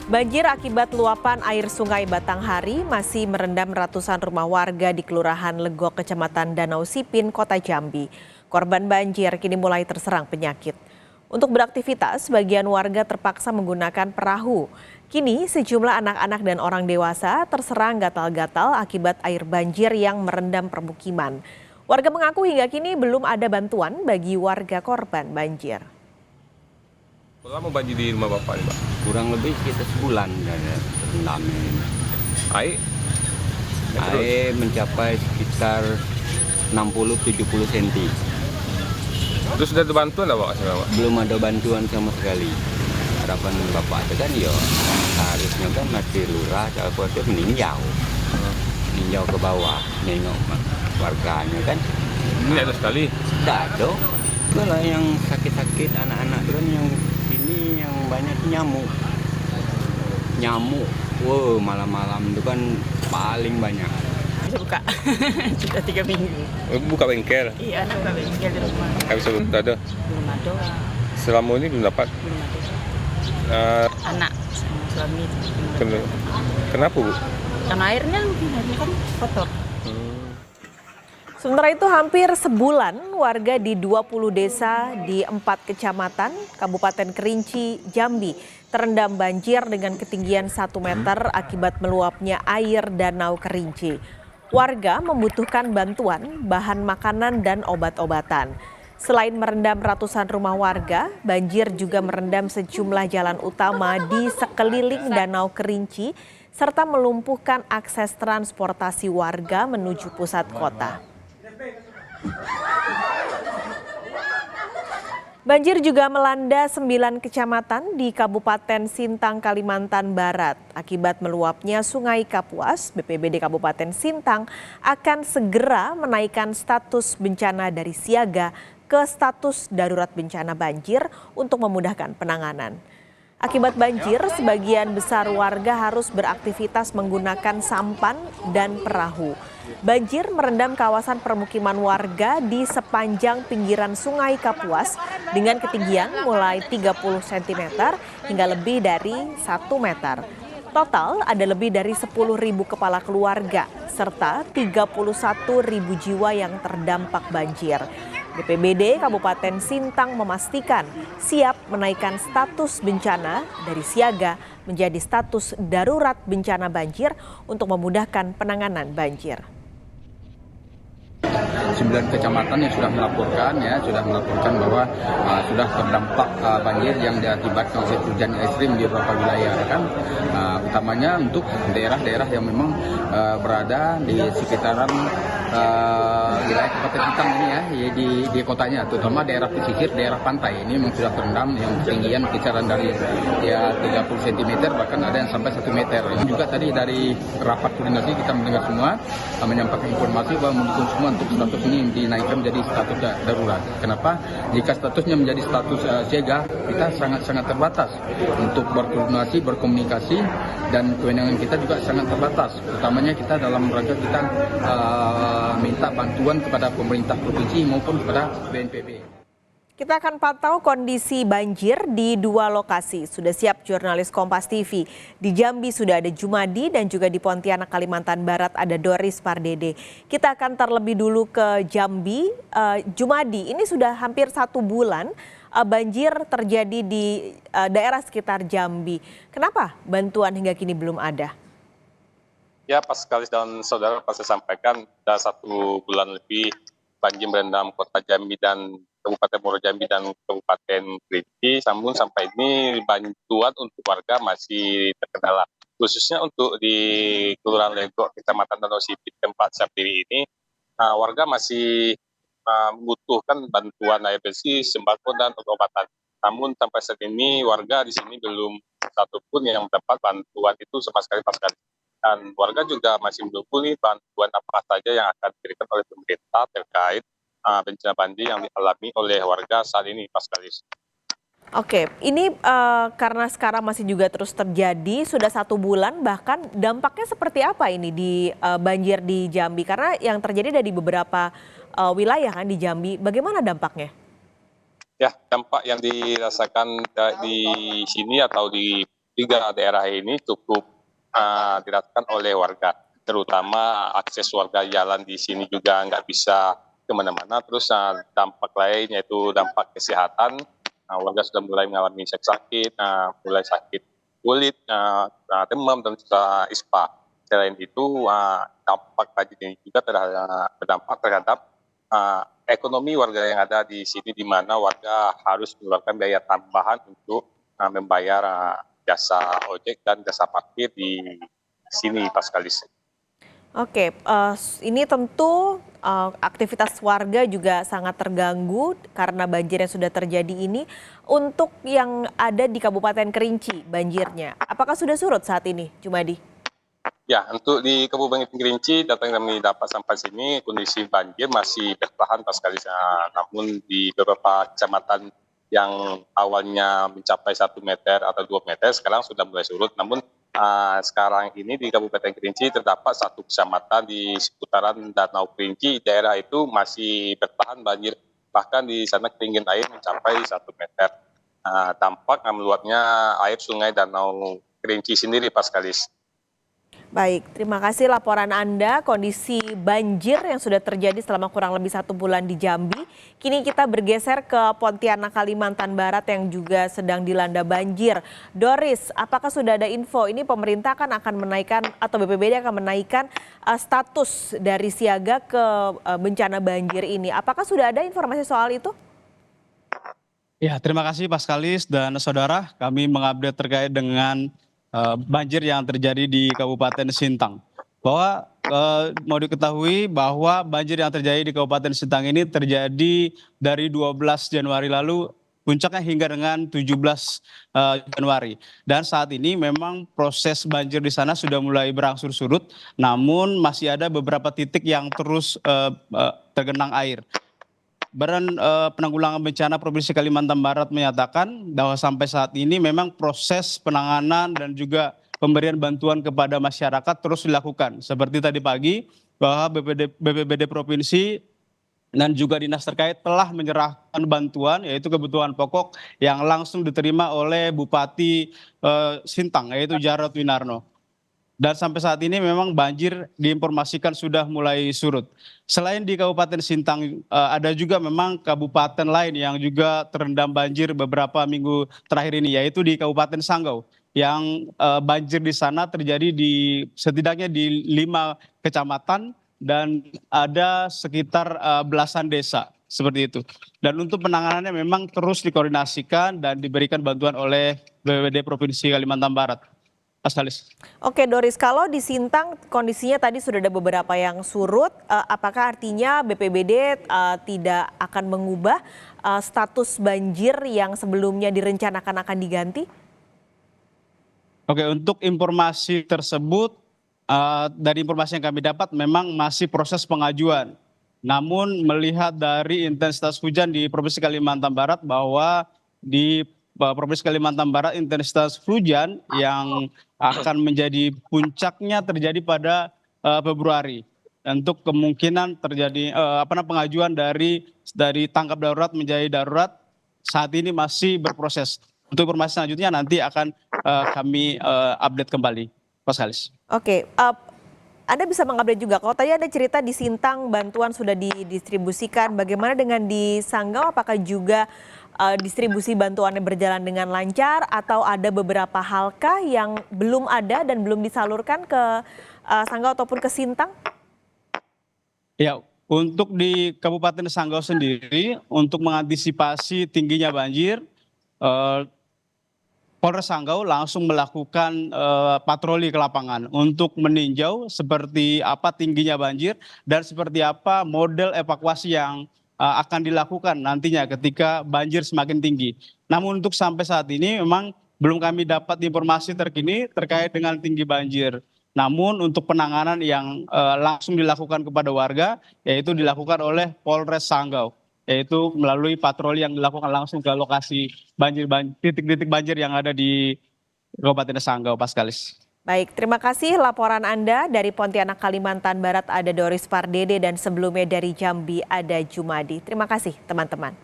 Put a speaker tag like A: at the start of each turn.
A: Banjir akibat luapan air Sungai Batanghari masih merendam ratusan rumah warga di Kelurahan Legok, Kecamatan Danau Sipin, Kota Jambi. Korban banjir kini mulai terserang penyakit. Untuk beraktivitas, sebagian warga terpaksa menggunakan perahu. Kini sejumlah anak-anak dan orang dewasa terserang gatal-gatal akibat air banjir yang merendam permukiman. Warga mengaku hingga kini belum ada bantuan bagi warga korban banjir.
B: Berapa lama banjir di rumah Bapak nih, Pak?
C: Kurang lebih sekitar sebulan terendam ini.
B: Air?
C: Air mencapai sekitar 60-70 cm.
B: Terus sudah ada bantuan nggak, Pak?
C: Belum ada bantuan sama sekali. Harapan Bapak itu kan ya harusnya kan masih lurah, kalau itu meninjau ke bawah, nengok warganya kan.
B: Ini ada sekali?
C: Tidak ada. Kalau yang sakit-sakit anak-anak itu kan yang ini yang banyak nyamuk. Wow, malam-malam itu kan paling banyak.
D: Bisa buka, sudah 3 minggu.
B: Buka bengkel?
D: Iya, buka bengkel di rumah.
B: Nggak bisa ada?
D: Belum ada.
B: Selama ini belum dapat?
D: Belum ada. Anak sama suami.
B: Kenapa, Bu?
D: Karena airnya kan kotor.
A: Sementara itu hampir sebulan warga di 20 desa di 4 kecamatan Kabupaten Kerinci, Jambi terendam banjir dengan ketinggian 1 meter akibat meluapnya air Danau Kerinci. Warga membutuhkan bantuan bahan makanan dan obat-obatan. Selain merendam ratusan rumah warga, banjir juga merendam sejumlah jalan utama di sekeliling Danau Kerinci serta melumpuhkan akses transportasi warga menuju pusat kota. Banjir juga melanda 9 kecamatan di Kabupaten Sintang, Kalimantan Barat. Akibat meluapnya Sungai Kapuas, BPBD Kabupaten Sintang akan segera menaikkan status bencana dari siaga ke status darurat bencana banjir untuk memudahkan penanganan. Akibat banjir, sebagian besar warga harus beraktivitas menggunakan sampan dan perahu. Banjir merendam kawasan permukiman warga di sepanjang pinggiran Sungai Kapuas dengan ketinggian mulai 30 cm hingga lebih dari 1 meter. Total ada lebih dari 10.000 kepala keluarga serta 31.000 jiwa yang terdampak banjir. BPBD Kabupaten Sintang memastikan siap menaikkan status bencana dari siaga menjadi status darurat bencana banjir untuk memudahkan penanganan banjir.
E: 9 kecamatan yang sudah melaporkan bahwa sudah terdampak banjir yang diakibatkan oleh hujan ekstrim di beberapa wilayah kan, utamanya untuk daerah-daerah yang memang berada di sekitaran wilayah Kabupaten Sintang ini ya di kotanya, terutama daerah pesisir, daerah pantai ini memang sudah terendam yang ketinggian kisaran dari 30 cm bahkan ada yang sampai 1 meter. Ini juga tadi dari rapat koordinasi kita mendengar semua menyampaikan informasi bahwa mendukung semua untuk status ini dinaikkan menjadi status darurat. Kenapa? Jika statusnya menjadi status siaga, kita sangat-sangat terbatas untuk berkoordinasi, berkomunikasi, dan kewenangan kita juga sangat terbatas. Utamanya kita dalam rangka kita minta bantuan kepada pemerintah provinsi maupun kepada BNPB.
A: Kita akan pantau kondisi banjir di 2 lokasi. Sudah siap jurnalis Kompas TV. Di Jambi sudah ada Jumadi dan juga di Pontianak, Kalimantan Barat ada Doris Pardede. Kita akan terlebih dulu ke Jambi. Jumadi, ini sudah hampir 1 bulan banjir terjadi di daerah sekitar Jambi. Kenapa bantuan hingga kini belum ada?
B: Ya, pas sekali dan saudara pas saya sampaikan, sudah 1 bulan lebih banjir merendam kota Jambi dan Kabupaten Muaro Jambi dan Kabupaten Kerinci. Namun sampai ini bantuan untuk warga masih terkendala. Khususnya untuk di Kelurahan Legok, Kecamatan Danau Sipin, tempat saya berdiri ini, warga masih membutuhkan bantuan air bersih, sembako dan obat-obatan. Namun sampai saat ini warga di sini belum satupun yang mendapat bantuan itu sama sekali. Dan warga juga masih menunggu bantuan apa saja yang akan diberikan oleh pemerintah terkait bencana banjir yang dialami oleh warga saat ini, Pak Skalis.
A: Oke, ini karena sekarang masih juga terus terjadi, sudah 1 bulan, bahkan dampaknya seperti apa ini di banjir di Jambi? Karena yang terjadi dari beberapa wilayah kan di Jambi, bagaimana dampaknya?
B: Ya, dampak yang dirasakan di sini atau di tiga daerah ini cukup dirasakan oleh warga, terutama akses warga jalan di sini juga nggak bisa kemana-mana. Terus dampak lain yaitu dampak kesehatan, warga sudah mulai mengalami sakit, mulai sakit kulit, demam dan juga ispa. Selain itu, dampak banjir ini juga berdampak terhadap ekonomi warga yang ada di sini, di mana warga harus mengeluarkan biaya tambahan untuk membayar jasa ojek dan jasa parkir di sini, Pak Skalis.
A: Oke, ini tentu aktivitas warga juga sangat terganggu karena banjir yang sudah terjadi ini. Untuk yang ada di Kabupaten Kerinci banjirnya, apakah sudah surut saat ini, Jumadi?
B: Ya, untuk di Kabupaten Kerinci, data yang kami dapat sampai sini, kondisi banjir masih bertahan, Pak Skalis. Namun di beberapa kecamatan yang awalnya mencapai 1 meter atau 2 meter, sekarang sudah mulai surut. Namun sekarang ini di Kabupaten Kerinci terdapat 1 kecamatan di seputaran Danau Kerinci, daerah itu masih bertahan banjir. Bahkan di sana ketinggian air mencapai 1 meter. Tampak meluapnya air sungai Danau Kerinci sendiri, Pak Skalis.
A: Baik, terima kasih laporan Anda. Kondisi banjir yang sudah terjadi selama kurang lebih 1 bulan di Jambi. Kini kita bergeser ke Pontianak, Kalimantan Barat yang juga sedang dilanda banjir. Doris, apakah sudah ada info ini pemerintah akan menaikkan atau BPBD akan menaikkan status dari siaga ke bencana banjir ini? Apakah sudah ada informasi soal itu?
F: Ya, terima kasih Pak Skalis dan saudara. Kami mengupdate terkait dengan banjir yang terjadi di Kabupaten Sintang. Bahwa mau diketahui bahwa banjir yang terjadi di Kabupaten Sintang ini terjadi dari 12 Januari lalu, puncaknya hingga dengan 17 Januari. Dan saat ini memang proses banjir di sana sudah mulai berangsur surut, namun masih ada beberapa titik yang terus tergenang air. Badan Penanggulangan Bencana Provinsi Kalimantan Barat menyatakan bahwa sampai saat ini memang proses penanganan dan juga pemberian bantuan kepada masyarakat terus dilakukan. Seperti tadi pagi bahwa BPBD Provinsi dan juga dinas terkait telah menyerahkan bantuan yaitu kebutuhan pokok yang langsung diterima oleh Bupati Sintang yaitu Jarod Winarno. Dan sampai saat ini memang banjir diinformasikan sudah mulai surut. Selain di Kabupaten Sintang, ada juga memang kabupaten lain yang juga terendam banjir beberapa minggu terakhir ini, yaitu di Kabupaten Sanggau. Yang banjir di sana terjadi setidaknya di 5 kecamatan dan ada sekitar belasan desa, seperti itu. Dan untuk penanganannya memang terus dikoordinasikan dan diberikan bantuan oleh BPBD Provinsi Kalimantan Barat.
A: Oke Doris, kalau di Sintang kondisinya tadi sudah ada beberapa yang surut, apakah artinya BPBD tidak akan mengubah status banjir yang sebelumnya direncanakan akan diganti?
F: Oke, untuk informasi tersebut, dari informasi yang kami dapat memang masih proses pengajuan. Namun melihat dari intensitas hujan di Provinsi Kalimantan Barat bahwa di Provinsi Kalimantan Barat intensitas hujan yang akan menjadi puncaknya terjadi pada Februari. Untuk kemungkinan terjadi pengajuan dari tanggap darurat menjadi darurat saat ini masih berproses. Untuk informasi selanjutnya nanti akan kami update kembali, Pak Skalis.
A: Oke, Anda bisa mengupdate juga. Kalau tadi ada cerita di Sintang bantuan sudah didistribusikan, bagaimana dengan di Sanggau? Apakah juga distribusi bantuannya berjalan dengan lancar atau ada beberapa halkah yang belum ada dan belum disalurkan ke Sanggau ataupun ke Sintang?
F: Ya, untuk di Kabupaten Sanggau sendiri untuk mengantisipasi tingginya banjir, Polres Sanggau langsung melakukan patroli ke lapangan untuk meninjau seperti apa tingginya banjir dan seperti apa model evakuasi yang akan dilakukan nantinya ketika banjir semakin tinggi. Namun untuk sampai saat ini memang belum kami dapat informasi terkini terkait dengan tinggi banjir. Namun untuk penanganan yang langsung dilakukan kepada warga yaitu dilakukan oleh Polres Sanggau, yaitu melalui patroli yang dilakukan langsung ke lokasi titik-titik banjir yang ada di Kabupaten Sanggau, Pak Skalis.
A: Baik, terima kasih laporan Anda dari Pontianak, Kalimantan Barat ada Doris Pardede dan sebelumnya dari Jambi ada Jumadi. Terima kasih teman-teman.